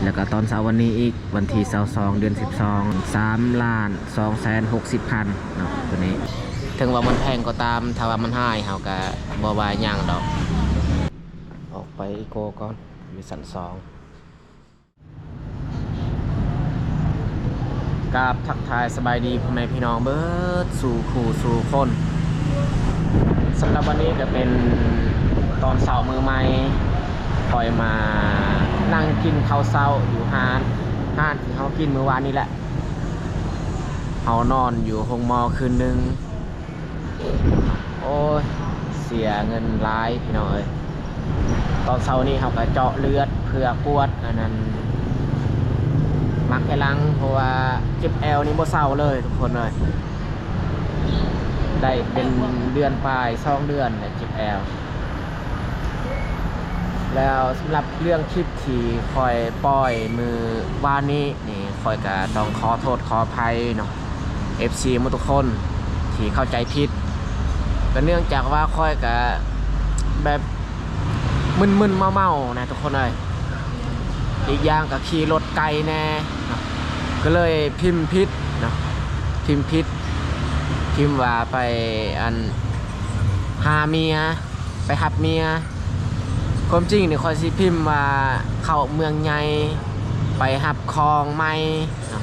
แล้วก็ตอนเช้าวันนี้อีกวันที่22เดือน12 3,260,000เนาะตัวนี้ถึงว่ามันแพงก็ตามถ้าว่ามันหายเฮาก็บ่ว่าหยังดอกออกไปอีโก้ก่อนมีสัน2กับทักทายสบายดีพ่อแม่พี่น้องเบิดสู่คู่สู่คนสำหรับวันนี้ก็เป็นตอนเช้ามือใหม่คอยมานั่งกินข้าวเช้าอยู่ห้านที่เขากินมื้อวานนี้แหละเขานอนอยู่ห้องมอคืนนึงโอ้ยเสียเงินร้ายพี่น้องเอ้ยตอนเช้านี้เขาก็เจาะเลือดเพื่อปวดอันนั้นมักไอ้ลังเพราะว่าเจ็บแอลนี่บ่เศร้าเลยทุกคนเลยได้เป็นเดือนปลาย2 เดือนเจ็บแอลแล้วสำหรับเรื่องคลิปที่คอยปล่อยมือวานนี้นี่คอยก็ต้องขอโทษขออภัยเนาะ FC หมดทุกคนที่เข้าใจผิดก็เนื่องจากว่าคอยก็แบบมึนๆเมาๆนะทุกคนเลยอีกอย่างก็ขี่รถไกลแน่เนาะก็เลยพิมพ์ผิดเนาะพิมพ์ว่าไปอันหาเมียไปหับเมียความจริงนี่คอยสิพิมพ์ว่าเข้าเมืองใหญ่ไปหับคลองไม่เนาะ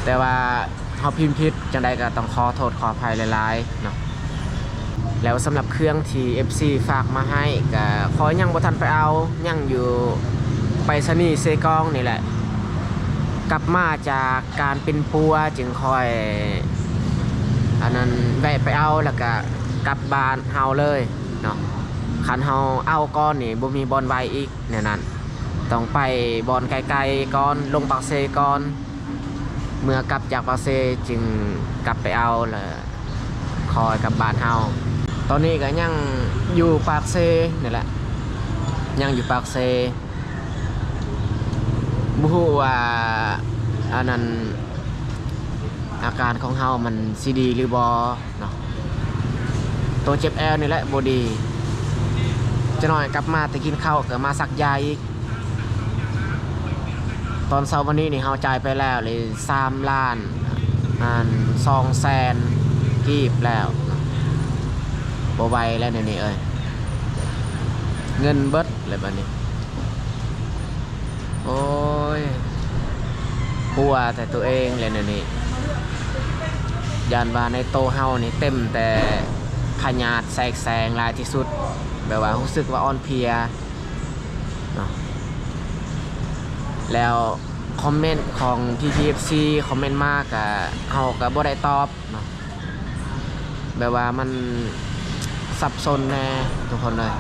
แต่ว่าเขาพิมพ์ผิดจังใดก็ต้องขอโทษขออภัยหลายๆเนาะแล้วสำหรับเครื่องที่ FC ฝากมาให้ก็ขอยังบ่ทันไปเอายังอยู่ไปสนีเซกองนี่แหละกลับมาจากการเป็นปัวจึงคอยอันนั้นแวะไปเอาแล้วก็กลับบ้านเฮาเลยเนาะคันเฮาเอาก้อนนี่บ่มีบอลไวอีกเนี่ยนั่นต้องไปบอลไกลๆก่อนลงปากเซก่อนเมื่อกลับจากปากเซจึงกลับไปเอาแล้วคอยกลับบ้านเฮาตอนนี้ก็ยังอยู่ปากเซนี่แหละยังอยู่ปากเซบ่ฮู้ว่าอันนั้นอาการของเฮามันสิดีหรือบ่เนาะตัวเจ็บแอลนี่แหละบ่ดีจะหน่อยกลับมาแต่กินข้าวก็มาสักยาอีกตอนเช้าวันนี้นี่เฮาจ่ายไปแล้วเลย3 ล้าน2 แสนกีบแล้วบ่ไหวแล้วนี่เอ้ยเงินเบิดเลยบัดนี้โอ้ยกลัวแต่ตัวเองเลยนี่ยานบาในโตเฮานี่เต็มแต่ขยาดแสงลายที่สุดแบบว่ารู้สึกว่าอ่อนเพลียเนาะแล้วคอมเมนต์ของ PPFC คอมเมนต์มากอะเฮาก็บ่ได้ตอบเนาะแบบว่ามันสับสนแน่ทุกคนเลย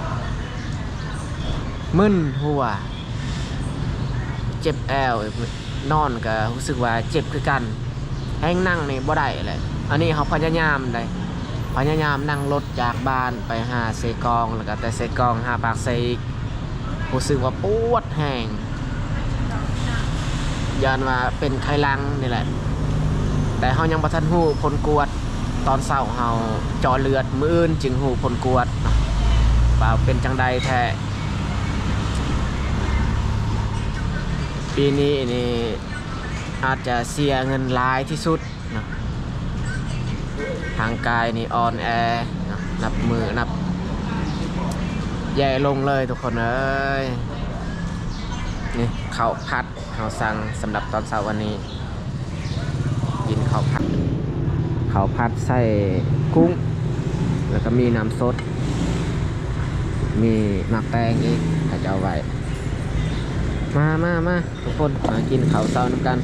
มึนหัวเจ็บแอลนอนก็รู้สึกว่าเจ็บคือกันแห้งนั่งนี่บ่ได้เลยอันนี้เขาพยายามได้พยายามนั่งรถจากบ้านไปหาเซกองแล้วก็แต่เซกองหาปากเซกรู้สึกว่าปวดแห้งย้อนว่าเป็นไข้ลังนี่แหละแต่เขายังบ่ทันฮู้ผลกวดตอนเช้าเขาเจาะเลือดมื้ออื่นจึงฮู้ผลกวดเปล่าเป็นจังใดแท้ปีนี้นี่อาจจะเสียเงินหลายที่สุดนะทางกายนี่อ่อนแอนะนับมือนับแย่ลงเลยทุกคนเอ้ยนี่ข้าวผัดข้าวสั่งสำหรับตอนเช้าวันนี้กินข้าวผัดใส่กุ้งแล้วก็มีน้ำสดมีหมักแตงอีกถ้าจะเอาไว้มาทุกคนมากินข้าวเช้าน้ำกัน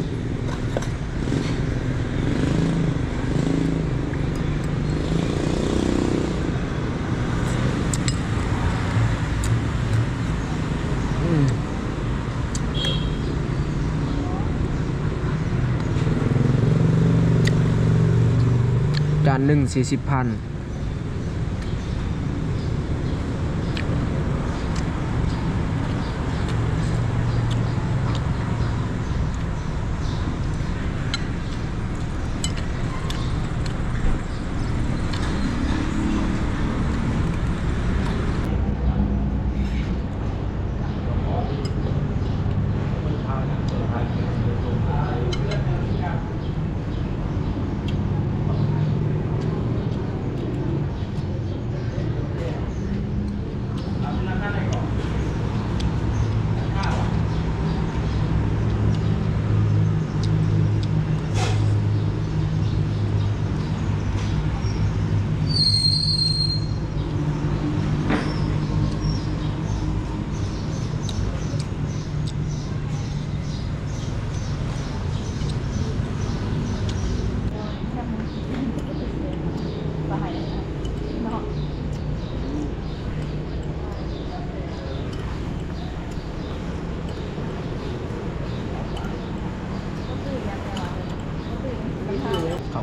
จานหนึ่ง40,000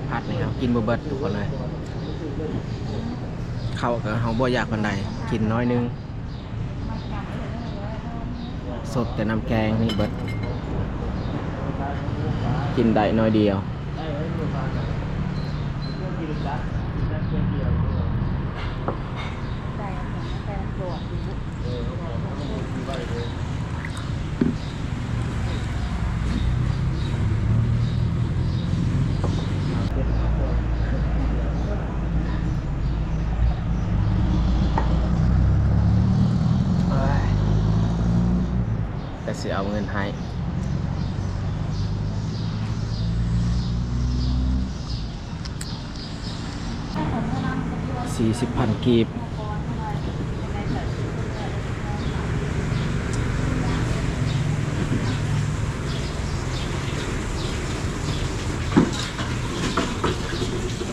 ผัดนี่ครับกินบ่เบิดทุกคนเลยเข้ากับเฮาบ่อยากปานใดกินน้อยนึงสดแต่น้ำแกงนี่เบิดกินได้น้อยเดียวแต่สิเอาเงินให้40,000 กีบ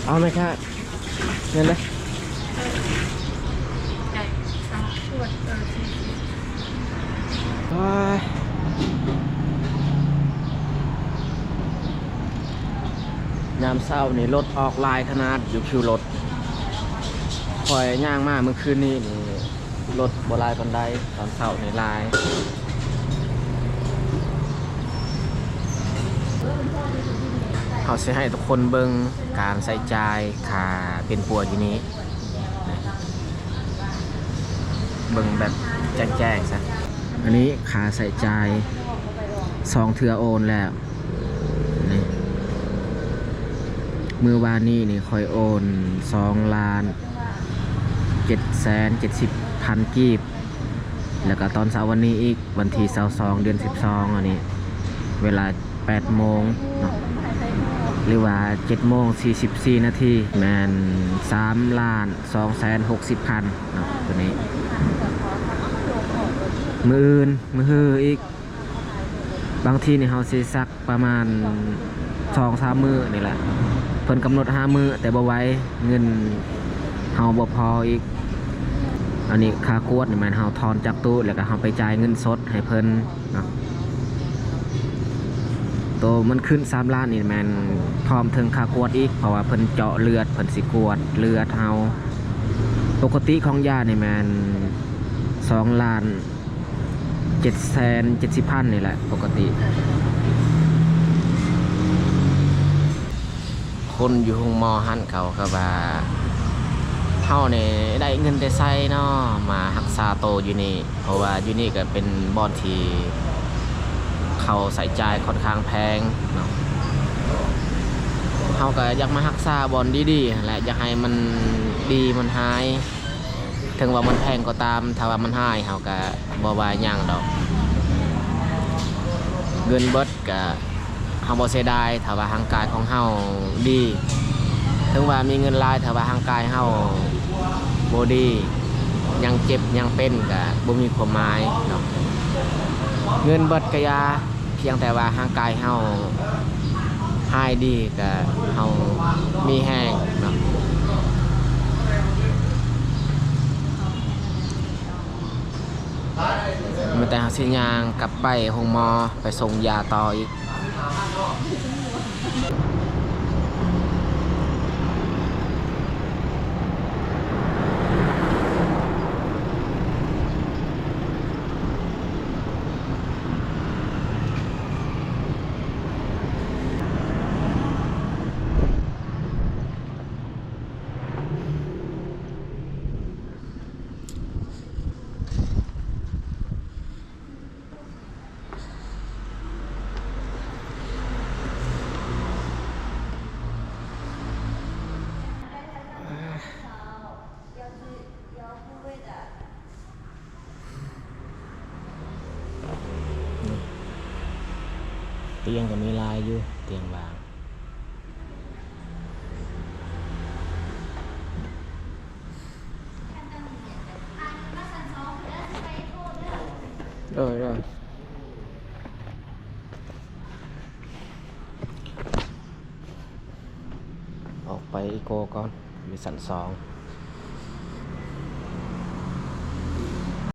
เอาไหมครับเงินเลยยามเช้านี่รถออกลายขนาดอยู่คิวรถคอยย่างมากเมื่อคืนนี้นี่รถบลายปันไดตอนเช้าในลายเขาจะให้ทุกคนเบิ่งการใส่ใจค่าเป็นปัวอยู่นี้เบิ่งแบบแจ้งๆซะอันนี้ค่าใส่ใจ2 เทื่อโอนแล้วนี่มือวานนี้นี่คอยโอน2,770,000 กีบแล้วก็ตอนเช้าวันนี้อีกวันที่22 เดือน 12อันนี้เวลา8 โมงเนาะหรือว่า7 โมง 44 นาทีแมน3,260,000เนาะตัวนี้มืออื่นมือฮืออีกบางทีนี่เฮาสิซักประมาณ 2-3 มื้อนี่แหละเพิ่นกำหนด5 มื้อแต่บ่ไหวเงินเฮาบ่พออีกอันนี้ค่ากวดนี่มันเฮาทอนจากตู้แล้วก็เฮาไปจ่ายเงินสดให้เพิ่นเนาะโตมันขึ้น3 ล้านนี่มันพร้อมถึงค่ากวดอีกเพราะว่าเพิ่นเจาะเลือดเพิ่นสิกวดเลือดเฮาปกติของยานี่มัน2,770,000นี่แหละปกติคนอยู่ห้องมอหันเขาก็ว่าเฮาเนี่ยได้เงินแต่ไซเนาะมารักษาโตอยู่นี่เพราะว่าอยู่นี่ก็เป็นบ่อนที่เขาใส่ใจค่อนข้างแพงเนาะเฮาก็อยากมารักษาบ่อนดีๆและอยากให้มันดีมันหายถึงว่ามันแพงก็ตามถ้าว่ามันหายเฮาก็บ่ว่าหยังดอกเงินเบิดก็เฮาบ่เสียดายถ้าว่าร่างกายของเฮาดีถึงว่ามีเงินหลายถ้าว่าร่างกายเฮาบ่ดียังเจ็บยังเป็นก็บ่มีความหมายเนาะเงินเบิดก็ยาเพียงแต่ว่าร่างกายเฮาหายดีก็เฮามีแห้งเนาะมันแต่เฮาสิย่างกลับไปโรงหมอไปส่งยาต่ออีกเตียงก็มีลายอยู่เตียงบางrồiออกไปอีโก้ก่อนมีสัน2